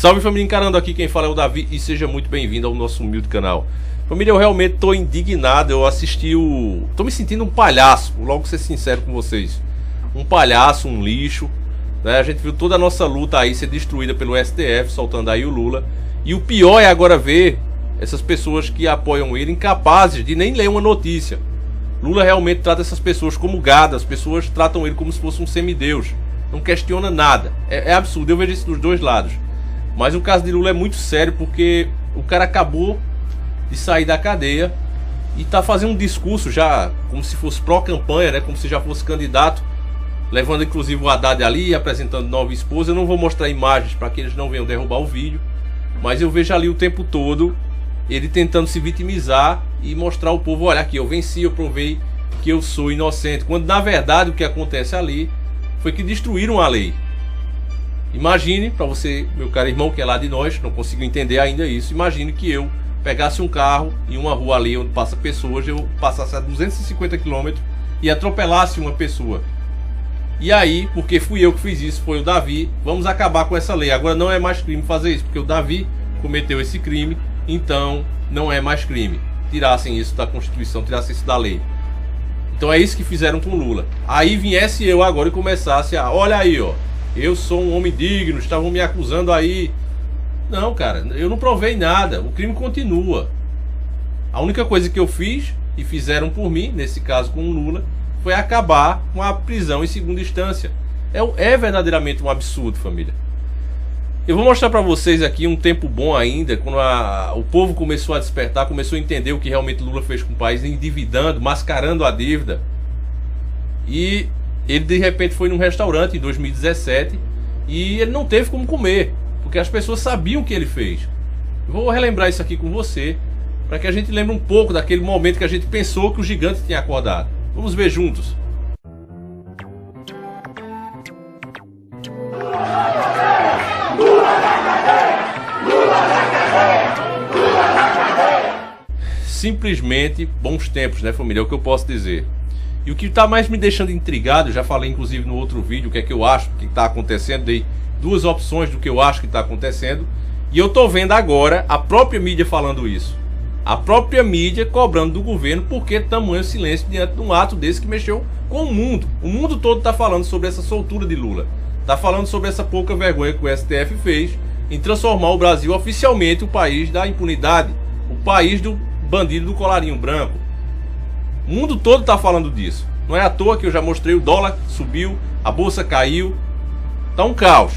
Salve família, encarando aqui quem fala é o Davi e seja muito bem-vindo ao nosso humilde canal. Família, eu realmente tô indignado, eu assisti tô me sentindo um palhaço, vou logo ser sincero com vocês. Um palhaço, um lixo, né? A gente viu toda a nossa luta aí ser destruída pelo STF, soltando aí o Lula. E o pior é agora ver essas pessoas que apoiam ele incapazes de nem ler uma notícia. Lula realmente trata essas pessoas como gado, as pessoas tratam ele como se fosse um semideus. Não questiona nada, é absurdo, eu vejo isso dos dois lados. Mas o caso de Lula é muito sério porque o cara acabou de sair da cadeia e tá fazendo um discurso já como se fosse pró-campanha, né? Como se já fosse candidato, levando inclusive o Haddad ali, apresentando nova esposa. Eu não vou mostrar imagens para que eles não venham derrubar o vídeo, mas eu vejo ali o tempo todo ele tentando se vitimizar e mostrar ao povo: olha aqui, eu venci, eu provei que eu sou inocente, quando na verdade o que acontece ali foi que destruíram a lei. Imagine, para você, meu caro irmão, que é lá de nós, não conseguiu entender ainda isso, imagine que eu pegasse um carro em uma rua ali onde passa pessoas, eu passasse a 250 km e atropelasse uma pessoa. E aí, porque fui eu que fiz isso, foi o Davi, vamos acabar com essa lei. Agora não é mais crime fazer isso, porque o Davi cometeu esse crime, então não é mais crime. Tirassem isso da Constituição, tirassem isso da lei. Então é isso que fizeram com Lula. Aí viesse eu agora e começasse a: olha aí, ó, eu sou um homem digno, estavam me acusando aí. Não, cara, eu não provei nada, o crime continua. A única coisa que eu fiz, e fizeram por mim, nesse caso com o Lula, foi acabar com a prisão em segunda instância. É verdadeiramente um absurdo, família. Eu vou mostrar pra vocês aqui um tempo bom ainda, quando o povo começou a despertar, começou a entender o que realmente Lula fez com o país, endividando, mascarando a dívida. E ele de repente foi num restaurante em 2017 e ele não teve como comer, porque as pessoas sabiam o que ele fez. Eu vou relembrar isso aqui com você, para que a gente lembre um pouco daquele momento que a gente pensou que o gigante tinha acordado. Vamos ver juntos. Simplesmente bons tempos, né, família? É o que eu posso dizer. E o que está mais me deixando intrigado, já falei inclusive no outro vídeo o que é que eu acho que está acontecendo, dei duas opções do que eu acho que está acontecendo, e eu tô vendo agora a própria mídia falando isso. A própria mídia cobrando do governo porque tamanho silêncio diante de um ato desse que mexeu com o mundo. O mundo todo está falando sobre essa soltura de Lula. Está falando sobre essa pouca vergonha que o STF fez em transformar o Brasil oficialmente o país da impunidade, o país do bandido do colarinho branco. O mundo todo está falando disso. Não é à toa que eu já mostrei: o dólar subiu, a bolsa caiu, tá um caos.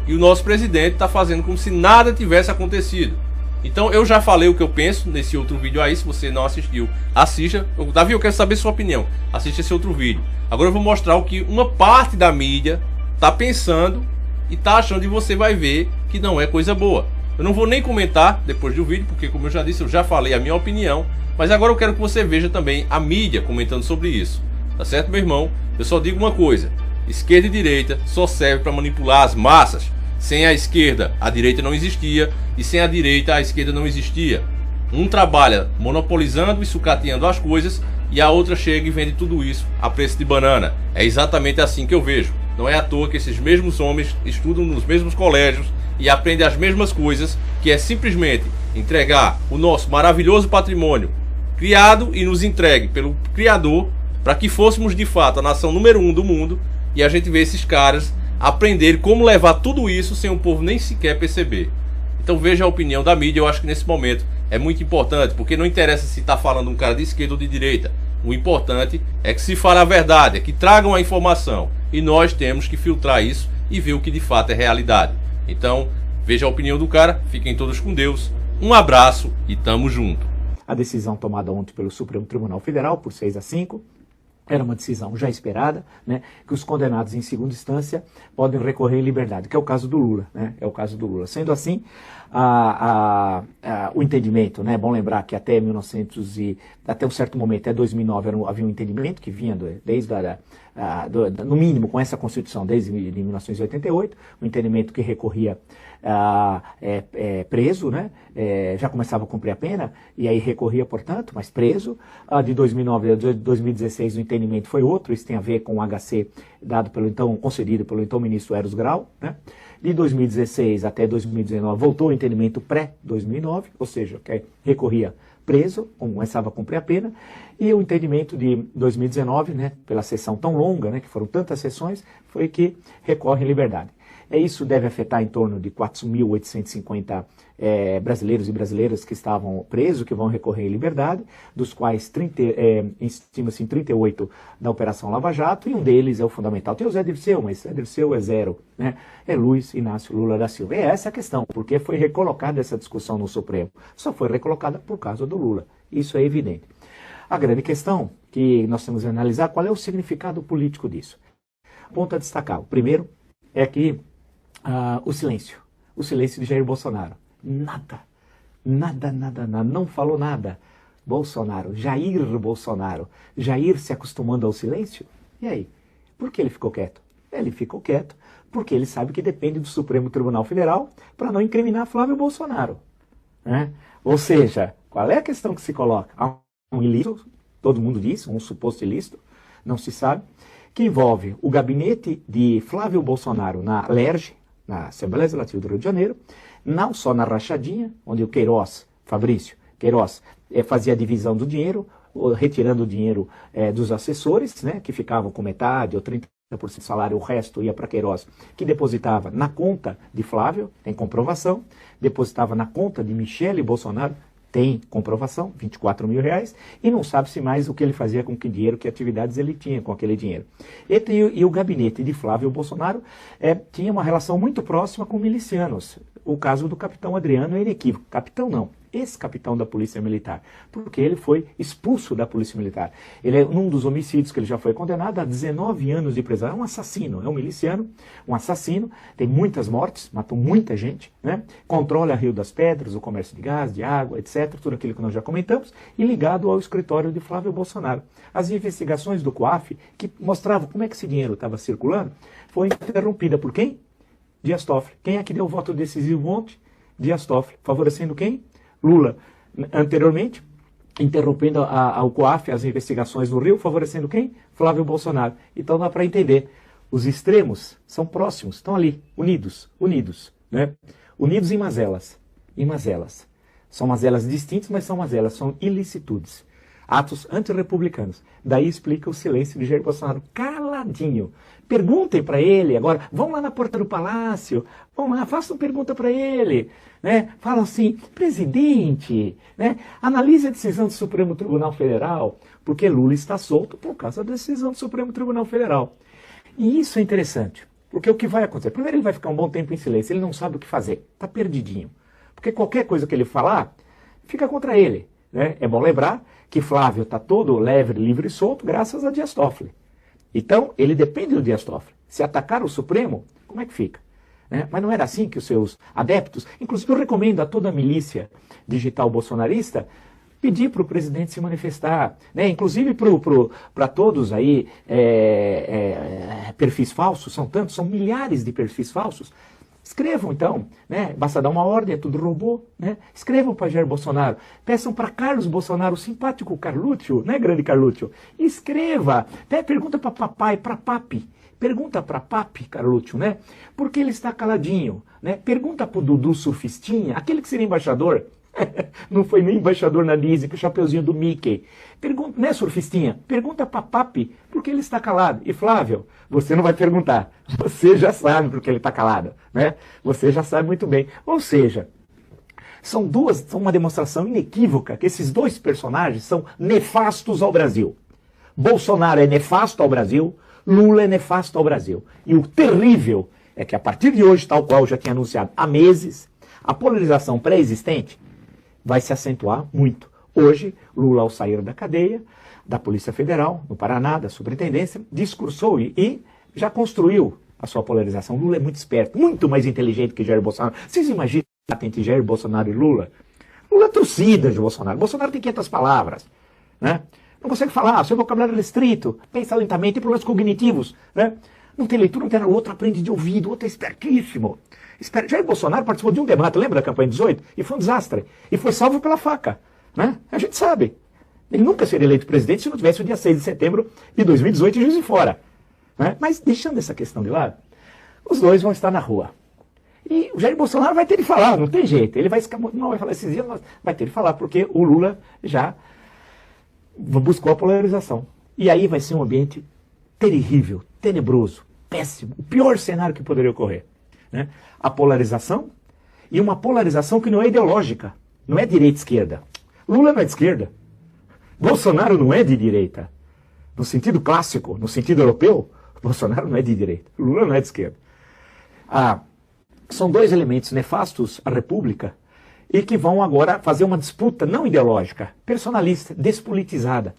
E o nosso presidente está fazendo como se nada tivesse acontecido. Então eu já falei o que eu penso nesse outro vídeo aí. Se você não assistiu, assista. Davi, eu quero saber sua opinião. Assista esse outro vídeo. Agora eu vou mostrar o que uma parte da mídia está pensando e está achando, e você vai ver que não é coisa boa. Eu não vou nem comentar depois do vídeo, porque como eu já disse, eu já falei a minha opinião. Mas agora eu quero que você veja também a mídia comentando sobre isso. Tá certo, meu irmão? Eu só digo uma coisa: esquerda e direita só serve para manipular as massas. Sem a esquerda, a direita não existia, e sem a direita, a esquerda não existia. Um trabalha monopolizando e sucateando as coisas, e a outra chega e vende tudo isso a preço de banana. É exatamente assim que eu vejo. Não é à toa que esses mesmos homens estudam nos mesmos colégios e aprendem as mesmas coisas, que é simplesmente entregar o nosso maravilhoso patrimônio criado e nos entregue pelo Criador, para que fôssemos de fato a nação número 1 do mundo, e a gente vê esses caras aprender como levar tudo isso sem o povo nem sequer perceber. Então veja a opinião da mídia. Eu acho que nesse momento é muito importante, porque não interessa se está falando um cara de esquerda ou de direita. O importante é que se fale a verdade, é que tragam a informação, e nós temos que filtrar isso e ver o que de fato é realidade. Então veja a opinião do cara, fiquem todos com Deus, um abraço e tamo junto. A decisão tomada ontem pelo Supremo Tribunal Federal por 6-5 era uma decisão já esperada, né, que os condenados em segunda instância podem recorrer em liberdade, que é o caso do Lula, né, é o caso do Lula. Sendo assim, o entendimento, né, é bom lembrar que até 1900 e até um certo momento, até 2009, havia um entendimento que vinha desde no mínimo com essa Constituição desde 1988, um entendimento que recorria preso, né? Já começava a cumprir a pena, e aí recorria, portanto, mas preso. De 2009 a 2016 o entendimento foi outro, isso tem a ver com o HC concedido pelo então ministro Eros Grau, né? De 2016 até 2019 voltou o entendimento pré-2009, ou seja, que recorria preso, começava a cumprir a pena, e o entendimento de 2019, né, pela sessão tão longa, né, que foram tantas sessões, foi que recorre em liberdade. Isso deve afetar em torno de 4.850 brasileiros e brasileiras que estavam presos, que vão recorrer em liberdade, dos quais estima-se em 38 da Operação Lava Jato, e um deles é o fundamental. Tem o Zé Dirceu, mas Zé Dirceu é zero, né? É Luiz Inácio Lula da Silva. E é essa a questão, porque foi recolocada essa discussão no Supremo. Só foi recolocada por causa do Lula. Isso é evidente. A grande questão que nós temos que analisar, qual é o significado político disso? Ponto a destacar. O primeiro é que o silêncio de Jair Bolsonaro. Nada, não falou nada. Jair Bolsonaro. Jair se acostumando ao silêncio? E aí? Por que ele ficou quieto? Ele ficou quieto porque ele sabe que depende do Supremo Tribunal Federal para não incriminar Flávio Bolsonaro, né? Ou seja, qual é a questão que se coloca? Há um ilícito, todo mundo diz, um suposto ilícito, não se sabe, que envolve o gabinete de Flávio Bolsonaro na LERJ, na Assembleia Legislativa do Rio de Janeiro, não só na rachadinha, onde o Fabrício Queiroz, fazia a divisão do dinheiro, retirando o dinheiro dos assessores, né, que ficavam com metade ou 30% do salário, o resto ia para Queiroz, que depositava na conta de Flávio, tem comprovação, depositava na conta de Michele Bolsonaro, tem comprovação, 24 mil reais, e não sabe-se mais o que ele fazia com que dinheiro, que atividades ele tinha com aquele dinheiro. E o gabinete de Flávio Bolsonaro tinha uma relação muito próxima com milicianos. O caso do capitão Adriano é inequívoco. Capitão não, ex-capitão da Polícia Militar, porque ele foi expulso da Polícia Militar. Ele é um dos homicídios que ele já foi condenado a 19 anos de prisão. É um assassino, é um miliciano, um assassino, tem muitas mortes, matou muita gente, né? Controla Rio das Pedras, o comércio de gás, de água, etc., tudo aquilo que nós já comentamos, e ligado ao escritório de Flávio Bolsonaro. As investigações do COAF, que mostravam como é que esse dinheiro estava circulando, foi interrompida por quem? Dias Toffoli. Quem é que deu o voto decisivo ontem? Dias Toffoli. Favorecendo quem? Lula. Anteriormente, interrompendo o COAF, as investigações no Rio, favorecendo quem? Flávio Bolsonaro. Então dá para entender. Os extremos são próximos, estão ali, unidos, né? Unidos em mazelas. São mazelas distintas, mas são mazelas, são ilicitudes. Atos antirrepublicanos. Daí explica o silêncio de Jair Bolsonaro, caladinho. Perguntem para ele agora, vão lá na porta do palácio, vão lá, façam pergunta para ele, né? Falam assim, presidente, né? Analise a decisão do Supremo Tribunal Federal, porque Lula está solto por causa da decisão do Supremo Tribunal Federal. E isso é interessante, porque o que vai acontecer? Primeiro, ele vai ficar um bom tempo em silêncio, ele não sabe o que fazer, está perdidinho. Porque qualquer coisa que ele falar, fica contra ele, né? É bom lembrar que Flávio está todo livre e solto graças a Dias Toffoli. Então, ele depende do Dias Toffoli. Se atacar o Supremo, como é que fica? Né? Mas não era assim que os seus adeptos, inclusive eu recomendo a toda a milícia digital bolsonarista, pedir para o presidente se manifestar, né? Inclusive para todos aí, perfis falsos, são tantos, são milhares de perfis falsos. Escrevam então, né? Basta dar uma ordem, é tudo robô, né? Escrevam para Jair Bolsonaro, peçam para Carlos Bolsonaro, o simpático Carlúcio, né, grande Carlúcio? Escreva, pergunta para papai, para papi, pergunta para papi, Carlúcio, né? Porque ele está caladinho, né? Pergunta para o Dudu Surfistinha, aquele que seria embaixador, não foi nem embaixador na Disney, com o chapeuzinho do Mickey. Pergunta, né, Surfistinha? Pergunta para papi, porque ele está calado. E Flávio, você não vai perguntar, você já sabe porque ele está calado, né? Você já sabe muito bem. Ou seja, são uma demonstração inequívoca que esses dois personagens são nefastos ao Brasil. Bolsonaro é nefasto ao Brasil, Lula é nefasto ao Brasil. E o terrível é que a partir de hoje, tal qual eu já tinha anunciado há meses, a polarização pré-existente vai se acentuar muito. Hoje, Lula, ao sair da cadeia, da Polícia Federal, no Paraná, da Superintendência, discursou e já construiu a sua polarização. Lula é muito esperto, muito mais inteligente que Jair Bolsonaro. Vocês imaginam entre Jair Bolsonaro e Lula? Lula é torcida de Bolsonaro. Bolsonaro tem 500 palavras, né? Não consegue falar, seu vocabulário é restrito, pensa lentamente, tem problemas cognitivos, né? Não tem leitura, não tem nada. O outro aprende de ouvido, o outro é espertíssimo. Jair Bolsonaro participou de um debate, lembra da campanha de 18? E foi um desastre. E foi salvo pela faca. Né? A gente sabe. Ele nunca seria eleito presidente se não tivesse o dia 6 de setembro de 2018 e Juiz de Fora. Né? Mas deixando essa questão de lado, os dois vão estar na rua. E o Jair Bolsonaro vai ter de falar, não tem jeito. Ele vai não vai falar esses dias, mas vai ter de falar, porque o Lula já buscou a polarização. E aí vai ser um ambiente terrível, tenebroso, péssimo, o pior cenário que poderia ocorrer. Né? A polarização, e uma polarização que não é ideológica, não é direita-esquerda. Lula não é de esquerda. Bolsonaro não é de direita. No sentido clássico, no sentido europeu, Bolsonaro não é de direita. Lula não é de esquerda. São dois elementos nefastos à República e que vão agora fazer uma disputa não ideológica, personalista, despolitizada.